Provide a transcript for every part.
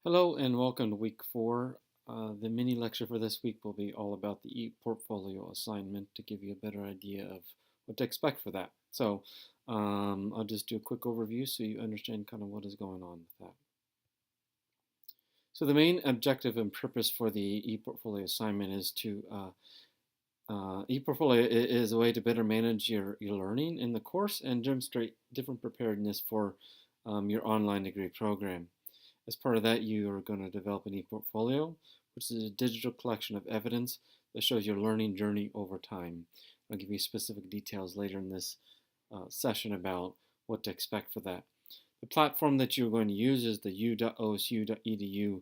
Hello and welcome to week 4. The mini lecture for this week will be all about the ePortfolio assignment to give you a better idea of what to expect for that. I'll just do a quick overview so you understand kind of what is going on with that. So the main objective and purpose for the ePortfolio assignment is ePortfolio is a way to better manage your learning in the course and demonstrate different preparedness for your online degree program. As part of that, you are going to develop an ePortfolio, which is a digital collection of evidence that shows your learning journey over time. I'll give you specific details later in this session about what to expect for that. The platform that you're going to use is the u.osu.edu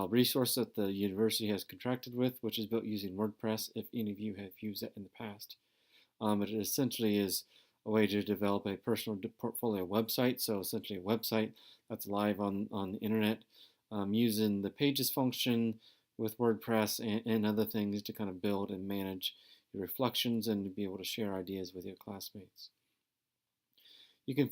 resource that the university has contracted with, which is built using WordPress, if any of you have used that in the past. It essentially is a way to develop a personal portfolio website, so essentially a website that's live on the internet, using the pages function with WordPress and other things to kind of build and manage your reflections and to be able to share ideas with your classmates. You can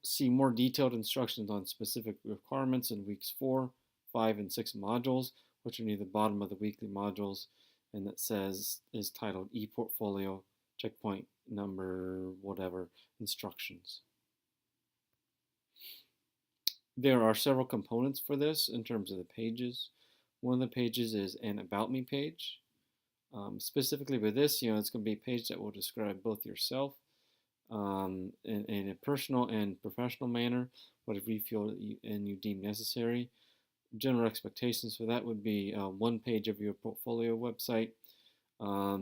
see more detailed instructions on specific requirements in weeks 4, 5, and 6 modules, which are near the bottom of the weekly modules, and that is titled ePortfolio checkpoint number whatever instructions. There are several components for this in terms of the pages. One of the pages is an About Me page. Specifically with this, it's going to be a page that will describe both yourself in a personal and professional manner, whatever you feel and you deem necessary. General expectations for that would be one page of your portfolio website,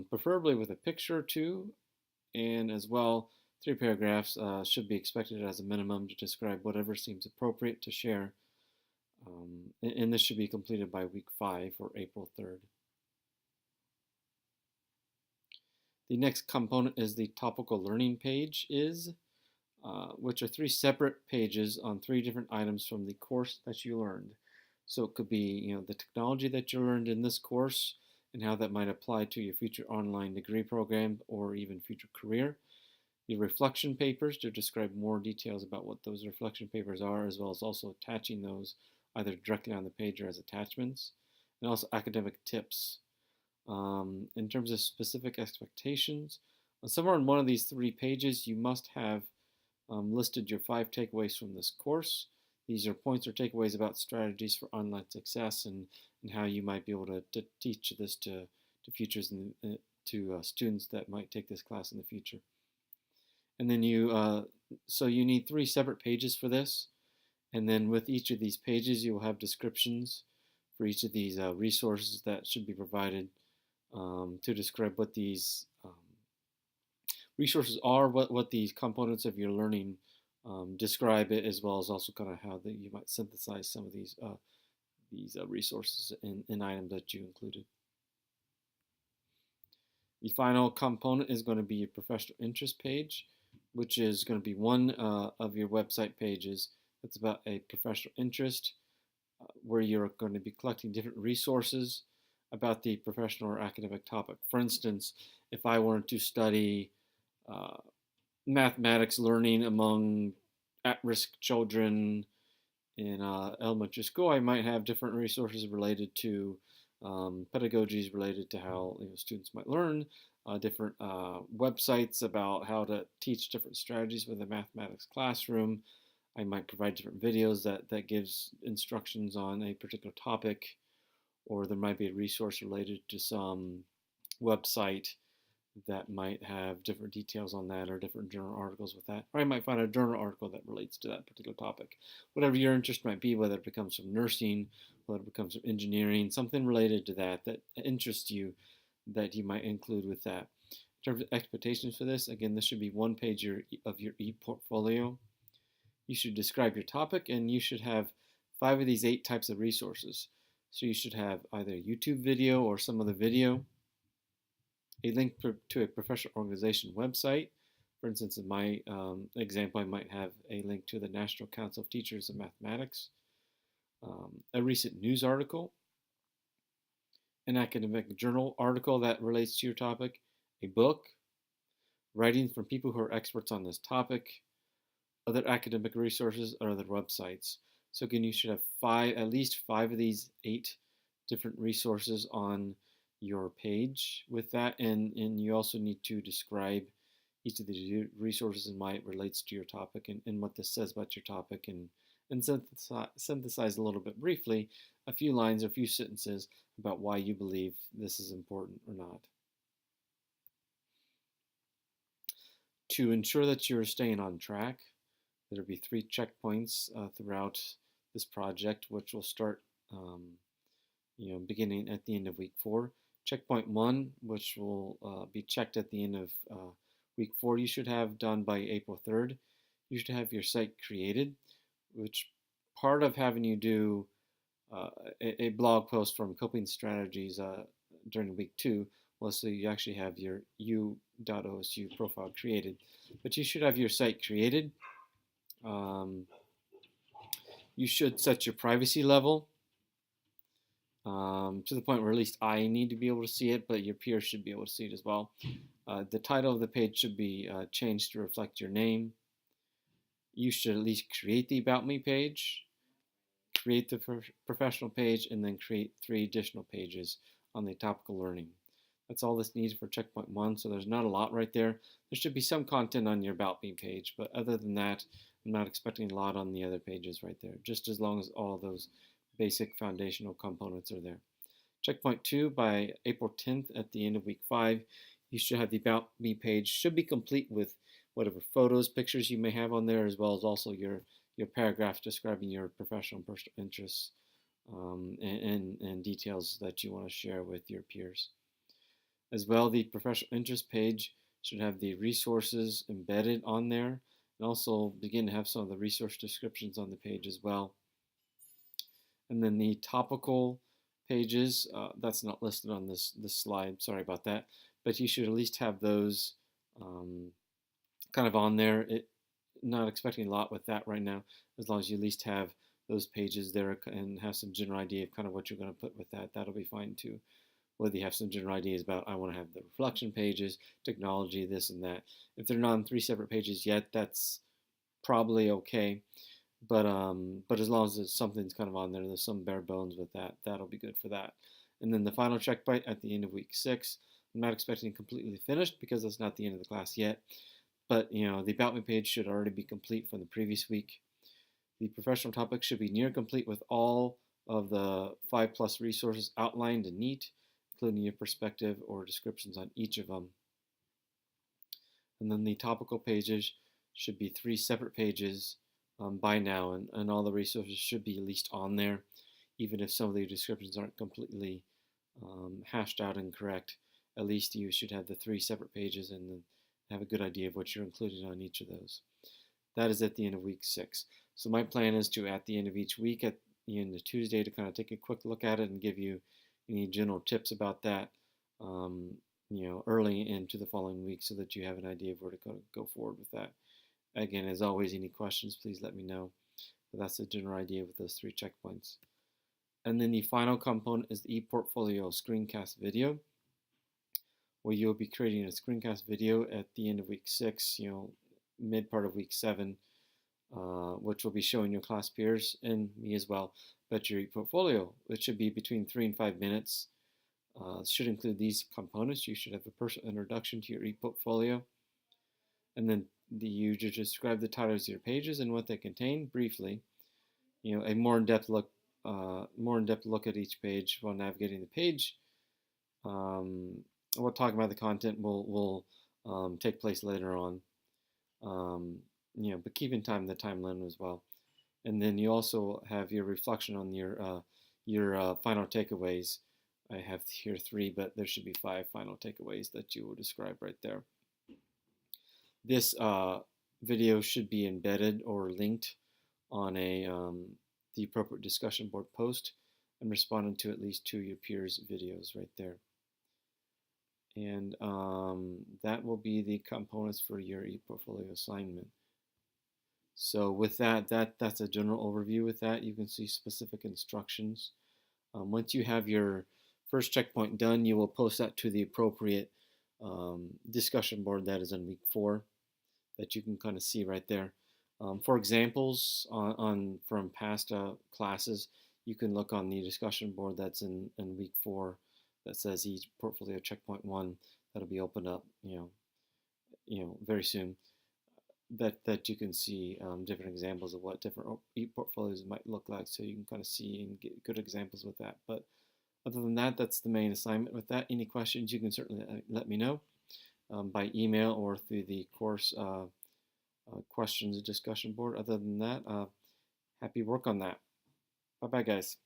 preferably with a picture or two, and as well 3 paragraphs should be expected as a minimum to describe whatever seems appropriate to share. And this should be completed by week 5 or April 3rd. The next component is the topical learning page which are 3 separate pages on 3 different items from the course that you learned. So it could be the technology that you learned in this course and how that might apply to your future online degree program or even future career. Your reflection papers to describe more details about what those reflection papers are, as well as also attaching those either directly on the page or as attachments, and also academic tips. In terms of specific expectations, somewhere on one of these 3 pages, you must have listed your 5 takeaways from this course. These are points or takeaways about strategies for online success and how you might be able to teach this to futures and to students that might take this class in the future. And then so you need 3 separate pages for this. And then with each of these pages, you will have descriptions for each of these resources that should be provided to describe what these resources are, what these components of your learning describe it, as well as also kind of how you might synthesize some of these resources in items that you included. The final component is going to be your professional interest page, which is going to be one of your website pages that's about a professional interest, where you're going to be collecting different resources about the professional or academic topic. For instance, if I wanted to study mathematics learning among at-risk children in elementary school, I might have different resources related to pedagogies related to how students might learn, different websites about how to teach different strategies with a mathematics classroom. I might provide different videos that gives instructions on a particular topic, or there might be a resource related to some website that might have different details on that, or different journal articles with that. Or I might find a journal article that relates to that particular topic. Whatever your interest might be, whether it becomes from nursing, whether it becomes from engineering, something related to that interests you, that you might include with that. In terms of expectations for this, again, this should be 1 page of your ePortfolio. You should describe your topic, and you should have 5 of these 8 types of resources. So you should have either a YouTube video or some other video, a link to a professional organization website. For instance, in my example, I might have a link to the National Council of Teachers of Mathematics, a recent news article, an academic journal article that relates to your topic, a book, writing from people who are experts on this topic, other academic resources, or other websites. So again, you should have at least five of these 8 different resources on your page with that, and you also need to describe each of the resources and why it relates to your topic, and what this says about your topic, and synthesize a little bit briefly a few lines or a few sentences about why you believe this is important or not. To ensure that you're staying on track, there'll be 3 checkpoints throughout this project, which will start beginning at the end of week 4. Checkpoint 1, which will be checked at the end of week 4, you should have done by April 3rd. You should have your site created, which part of having you do a blog post from coping strategies during week 2 was so you actually have your u.osu profile created. But you should have your site created. You should set your privacy level to the point where at least I need to be able to see it, but your peers should be able to see it as well. The title of the page should be changed to reflect your name. You should at least create the About Me page, create the professional page, and then create 3 additional pages on the topical learning. That's all this needs for checkpoint 1, so there's not a lot right there. There should be some content on your About Me page, but other than that, I'm not expecting a lot on the other pages right there, just as long as all those basic foundational components are there. Checkpoint 2, by April 10th at the end of week 5, you should have the About Me page should be complete with whatever photos, pictures you may have on there, as well as also your paragraph describing your professional and personal interests and details that you want to share with your peers. As well, the professional interest page should have the resources embedded on there, and also begin to have some of the resource descriptions on the page as well. And then the topical pages, that's not listed on this slide, sorry about that, but you should at least have those kind of on there. Not expecting a lot with that right now, as long as you at least have those pages there and have some general idea of kind of what you're going to put with that. That'll be fine too. Whether you have some general ideas about, I want to have the reflection pages, technology, this and that. If they're not on 3 separate pages yet, that's probably okay. But as long as there's something's kind of on there, there's some bare bones with that, that'll be good for that. And then the final checkpoint at the end of week 6. I'm not expecting completely finished because that's not the end of the class yet. But the About Me page should already be complete from the previous week. The professional topic should be near complete with all of the 5+ resources outlined and neat, including your perspective or descriptions on each of them. And then the topical pages should be 3 separate pages by now, and all the resources should be at least on there, even if some of the descriptions aren't completely hashed out and correct. At least you should have the 3 separate pages and then have a good idea of what you're including on each of those. That is at the end of week 6. So my plan is to, at the end of each week, at the end of Tuesday, to kind of take a quick look at it and give you any general tips about that, early into the following week, so that you have an idea of where to go forward with that. Again, as always, any questions, please let me know. But that's the general idea with those 3 checkpoints. And then the final component is the eportfolio screencast video, where you'll be creating a screencast video at the end of week 6, mid part of week 7, which will be showing your class peers and me as well about your eportfolio, which should be between 3 and 5 minutes. Should include these components. You should have a personal introduction to your eportfolio, and then you just describe the titles of your pages and what they contain briefly. A more in-depth look at each page while navigating the page. We'll talk about the content will take place later on. But keep in time the timeline as well. And then you also have your reflection on your final takeaways. I have here 3, but there should be 5 final takeaways that you will describe right there. This video should be embedded or linked on the appropriate discussion board post and responding to at least 2 of your peers' videos right there. And that will be the components for your eportfolio assignment. So with that's a general overview with that. You can see specific instructions. Once you have your first checkpoint done, you will post that to the appropriate discussion board that is in week 4 that you can kind of see right there. For examples from past classes, you can look on the discussion board that's in week 4 that says ePortfolio checkpoint 1. That'll be opened up, very soon. That you can see different examples of what different ePortfolios might look like, so you can kind of see and get good examples with that. But other than that, that's the main assignment with that. Any questions, you can certainly let me know by email or through the course questions discussion board. Other than that, happy work on that. Bye bye, guys.